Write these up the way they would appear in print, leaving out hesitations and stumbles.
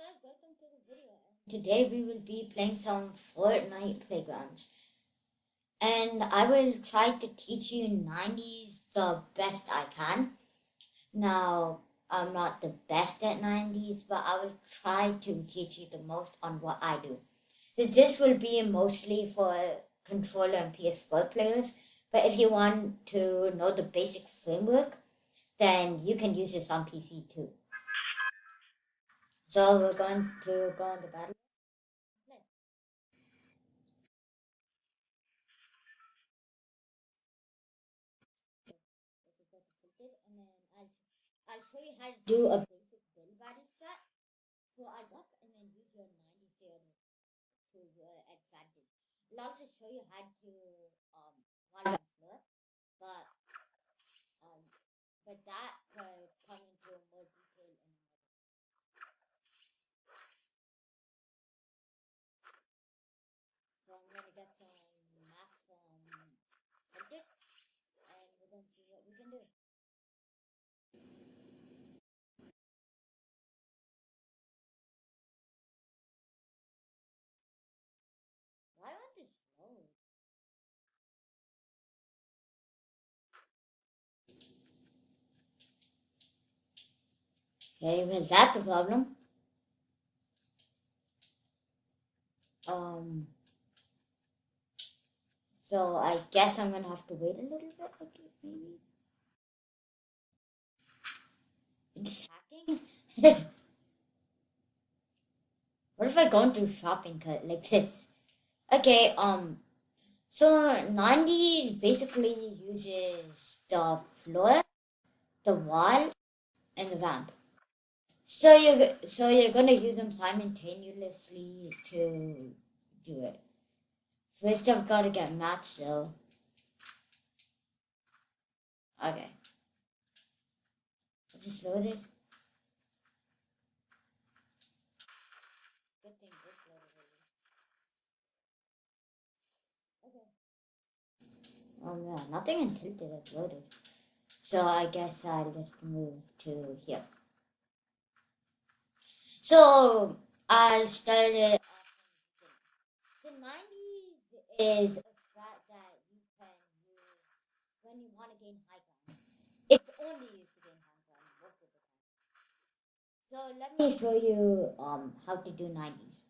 guys, welcome to the video. Today we will be playing some Fortnite playgrounds. And I will try to teach you 90s the best I can. Now, I'm not the best at 90s, but I will try to teach you the most on what I do. This will be mostly for controller and PS4 players, but if you want to know the basic framework, then you can use this on PC too. So we're going to go on the battle. And then I'll show you how to do a basic build body strat. So I'll up and then use your 90s to your advantage. I'll also show you how to one floor, but um but that could come into more detail in a moment. So I'm gonna get some maps from Tilted and we're gonna see what we can do. Why won't this load? Okay, well that's the problem. So I guess I'm gonna have to wait a little bit. Okay, maybe it's hacking. What if I go into shopping cart like this? Okay, so 90s basically uses the floor, the wall, and the ramp. So you're gonna use them simultaneously to do it. First, I've got to get mats though. Okay, is this loaded? Good thing this loaded at least. Okay. Oh yeah, nothing in Tilted is loaded. So I guess I'll just move to here. So I'll start it off from the beginning. So 90s is a strat that you can use when you want to gain high ground. It's only used to gain high ground most of the time. So let me show you how to do 90s.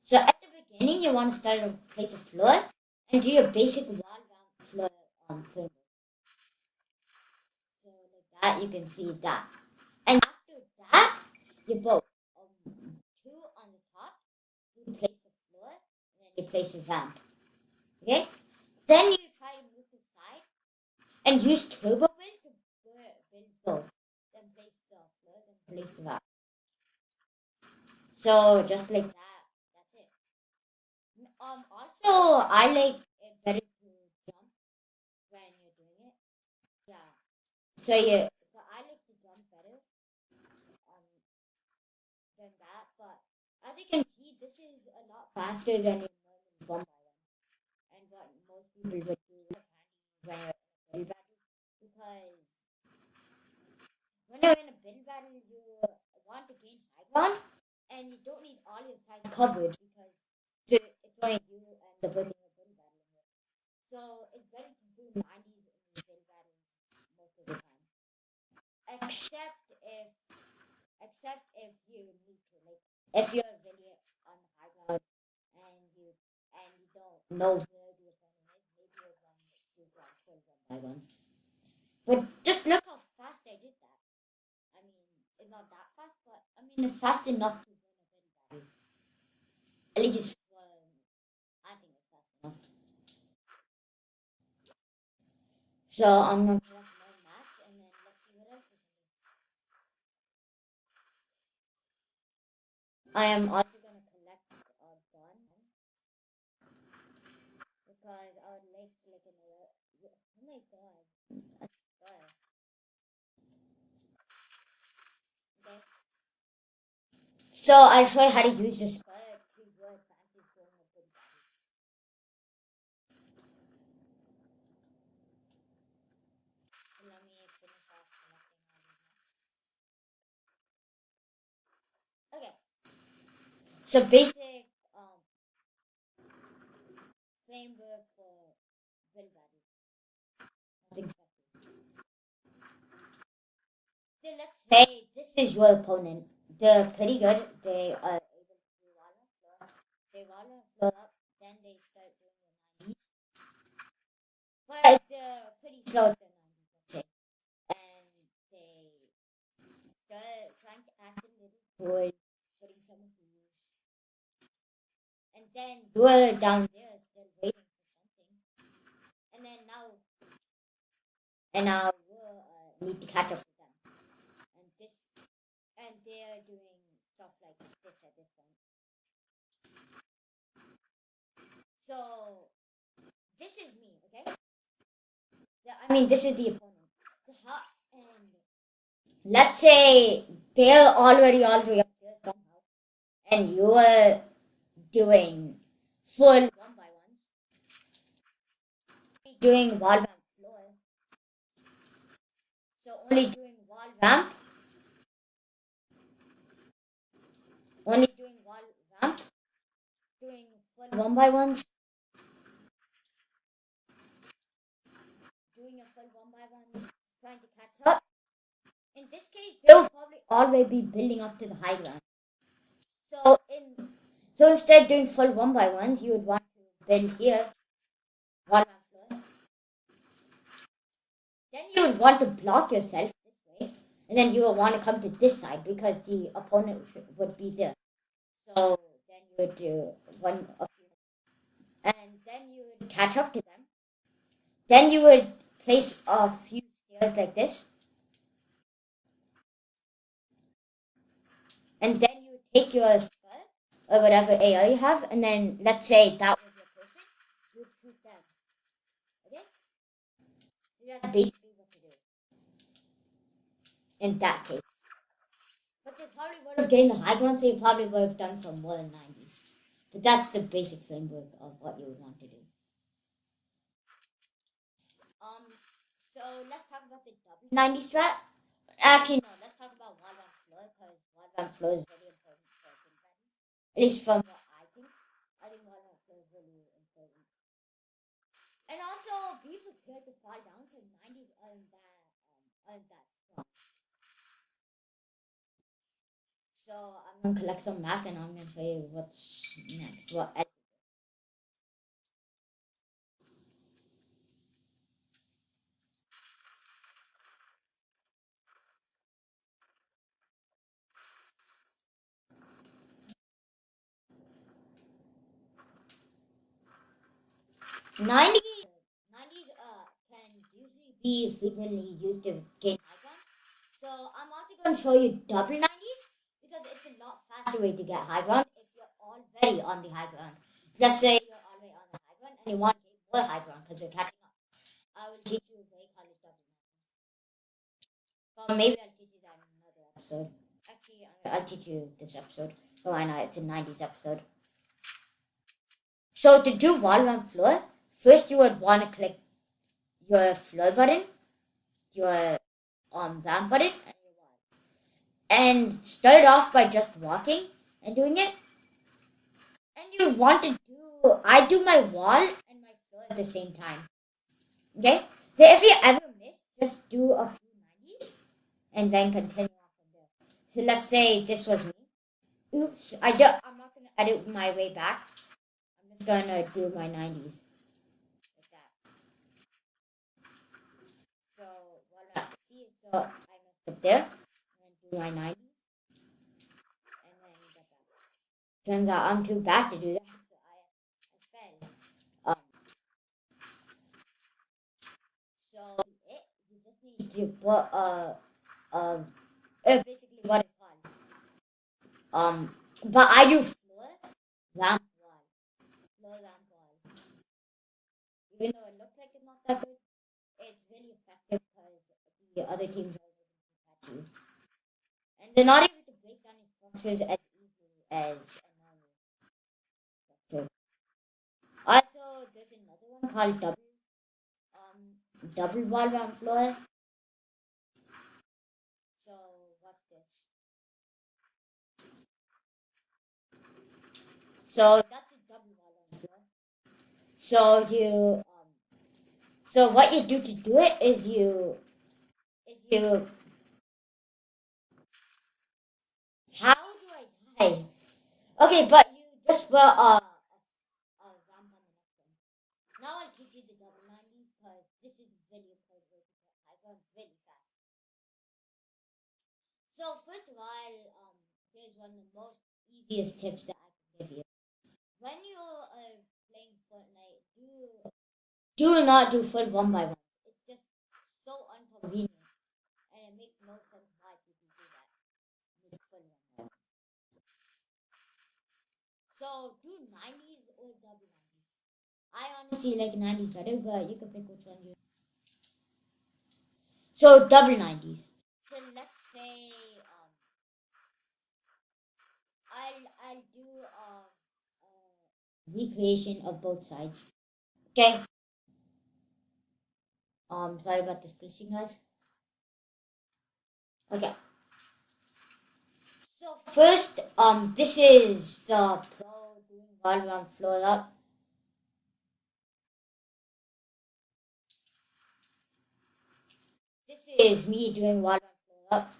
So at the beginning you want to start a place of floor and do your basic wall round floor framework. So like that you can see that. And after that you put two on the top, you place a floor, and then you place a ramp. Okay? Then you try to move to the side and use turbo build to build both. Then place the floor, then place the ramp. So just like that, that's it. Also I like it better to jump when you're doing it. Yeah. So I like to jump better um than that, but as you can see, this is a lot faster than your normal one by one. And what most people would do with handy when you're in a build battle, because when you're in a build battle you want to gain high ground and you don't need all your sides covered because it's only you and the person you're build battling with. So it's better to do 90s in these build battles most of the time. Except if you need to, like if you're really on high ground and you don't know where the opponent is, maybe you're going to choose full one by ones. But just look how fast I did that. I mean, it's not that fast, but I mean it's fast enough to win a build battle. At least I think it's fast enough. So I'm gonna collect more mats and then let's see what else we can do. I am also gonna collect a gun because I would like another. Oh my god, a skull. Okay. So I'll show you how to use the skull to your advantage during a build battle. So let me finish off collecting all these mats. Okay. So basic framework for build value. Nothing special. So let's say this is your opponent. They're pretty good. They are able to do wall and floor. They wall and floor up, then they start doing the 90s. But they're pretty slow at the 90s, let's say. And they start trying to act a little bored, putting some of these. And then you're down there still waiting for something. And then now you need to catch up with them. And they're doing stuff like this at this point. So this is me, okay? This is the opponent. And let's say they're already all the way up there somehow, and you're doing full 1x1s, doing wall vamp floor. So only doing wall vamp, doing full 1x1s, doing a full 1x1s, trying to catch up. In this case, they'll probably always be building up to the high ground. So instead of doing full 1x1s, you would want to build here, wall vamp floor. Then you would want to block yourself this way, and then you would want to come to this side because the opponent would be there. So then you would do one of you, and then you would catch up to them. Then you would place a few stairs like this, and then you would take your skull or whatever AI you have, and then let's say that was your person, you would shoot them. Okay? So that's basically what to do in that case. But they probably would have gained the high ground, so you probably would have done some more than 90s. But that's the basic framework of what you would want to do. So let's talk about the double 90 strat. Actually, no, let's talk about wall vamp floor because wall vamp floor is very important for build values. At least from what I think. I think wall vamp floor is really important. And also, be prepared to fall down because 90s aren't that strong. So I'm gonna collect some math and I'm gonna show you what's next. What 90s can usually be frequently used to gain high ground. So I'm also going to show you double 90s because it's a lot faster way to get high ground if you're already on the high ground. Let's say you're already on the high ground and you want to get more high ground because you're catching up. I will teach you a way called double 90s. But maybe I'll teach you that in another episode. Actually, I'll teach you this episode. So why not? It's a 90s episode. So to do wall vamp floor, first you would want to click your floor button, your vamp button, and your wall. And start it off by just walking and doing it. And you want to I do my wall and my floor at the same time. Okay? So if you ever miss, just do a few 90s and then continue on from there. So let's say this was me. Oops, I'm not going to edit my way back. I'm just going to do my 90s. Like that. So, voila. See, so I messed up there. And then do my 90s. And then get that. Turns out I'm too bad to do that. So I fell. So you just need to put basically what it's called. But I do floor, vamp, wall. Floor, vamp, wall. Even though it looks like it's not that good, it's really effective because the other teams are able to catch you. And they're not able to break down your structures as easily as a normal structure. Also, there's another one called double wall vamp floor. So watch this. So that's a double wall on floor. So so what you do to do it is you. How do I die? Okay, but you just put a ramp on the next one. Now I'll teach you the double 90s because this is really important way to get high ground really fast. So first of all, here's one of the most easiest tips that I can give you. When you're playing Fortnite, do not do full one by one. It's just so inconvenient, and it makes no sense why people do that. Make full one by one. So do 90s or double 90s. I honestly like 90s better, but you can pick which one you. So double 90s. So let's say I'll do recreation of both sides. Okay. Sorry about this glitching, guys. Okay. So first, this is the pro doing while I'm floor up. This is me doing while I'm floor up.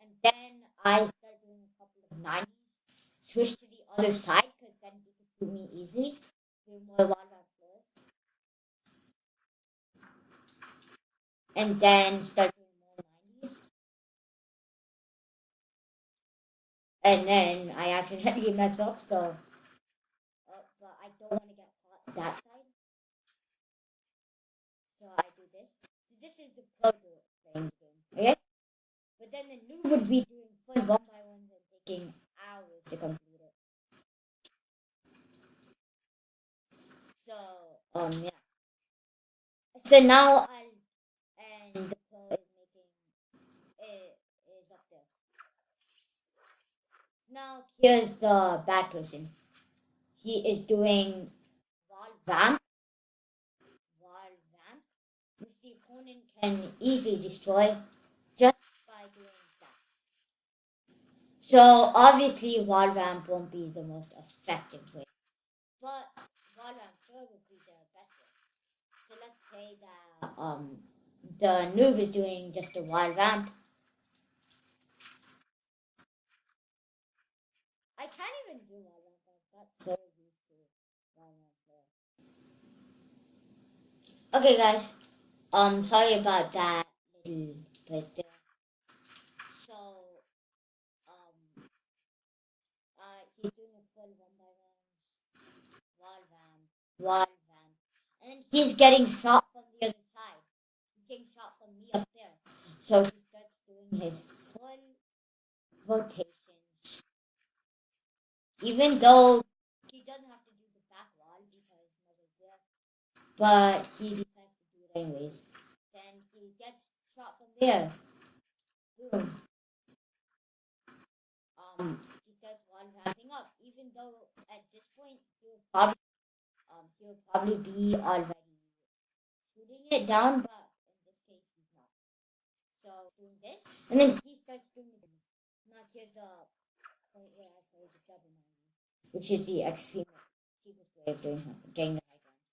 And then I start doing a couple of 90s. Switch to the other side because then he can shoot me easily. Do more while I'm floors. And then start doing more 90s. And then I accidentally mess up, so but I don't want to get caught that side. So I do this. So this is the pro playing the game. Okay? But then the noob would be doing full one by ones and taking hours to complete it. So yeah. So now and the pro is making it is up there. Now here's the bad person. He is doing wall vamp, which the opponent can easily destroy just by doing that. So obviously wall vamp won't be the most effective way, but wall vamp sure would be the best way. So let's say that the noob is doing just a wall vamp. I can't even do wall vamp. I got so used to wall vamp. Okay, guys. Sorry about that little bit there. So, he's doing a full one by ones, wall vamp, and then he's getting shot from the other side. He's getting shot from me up there. So he starts doing his full rotations, even though he doesn't have to do the back wall because nobody's there, but he decides to do it anyways. Then he gets shot from there. Boom. He starts wall vamping up, even though at this point he'll probably be already shooting it down, but in this case he's not. So doing this, and then he starts doing this. Now here's the point where I say the double 90, which is the extreme cheapest way of doing getting the high ground.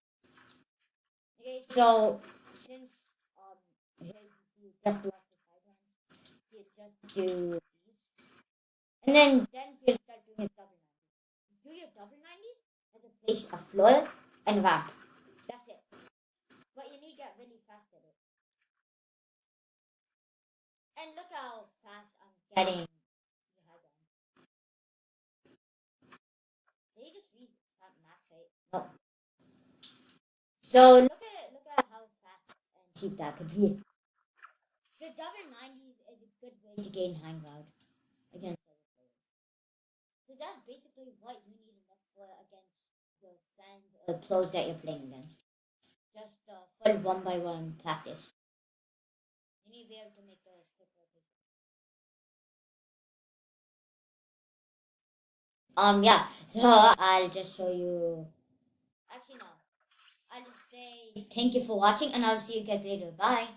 Okay, so since he just lost his high ground, he just do these, and then he'll start doing his double 90. Do your double 90s and then place a floor and ramp. That's it. But you need to get really fast at it. And look how fast I'm getting the high ground. Did you just read max height? No. So look at how fast and cheap that could be. So double 90s is a good way to gain high ground against other players. So that's basically what you need to look for against your friends or pros that you're playing against. Just full one by one practice. You need to be able to make those quick rotations. Yeah. So I'll just show you. Actually, no. I'll just say thank you for watching, and I'll see you guys later. Bye.